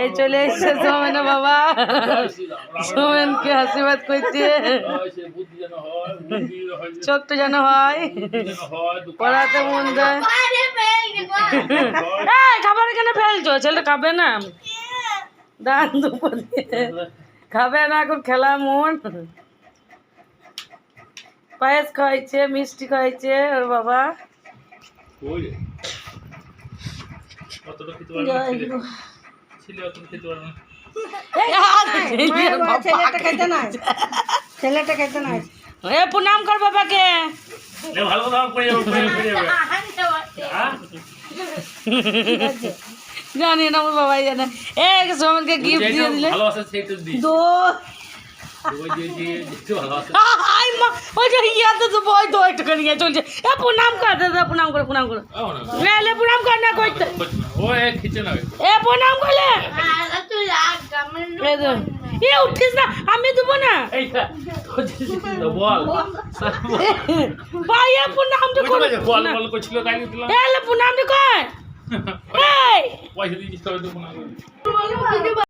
এই চলে এসছে সোমেনের বাবা, সোমেনকে আশীর্বাদ করছে, চোখটা যেন হয়, পড়াতে মন দেয়। খাবার কেন ফেলছো? ছেলে খাবে না, দান দুপুর খাবে না, এখন খেলা মন। পায়েস খাইছে, মিষ্টি খাইছে ওর বাবা। ছেলেটা খেতে নাই। প্রণাম কর বাবাকে। জানি না, আমার বাবাই জানে। সোমেনকে গিফট দিয়ে দিলে চলছে। প্রণাম কর দাদা, প্রণাম করো, প্রণাম করো, প্রণাম কর না করতে, প্রণাম করলে উঠিস না, আমি দেবো না ভাইয়া। প্রণামটা কর, প্রণামটা কর।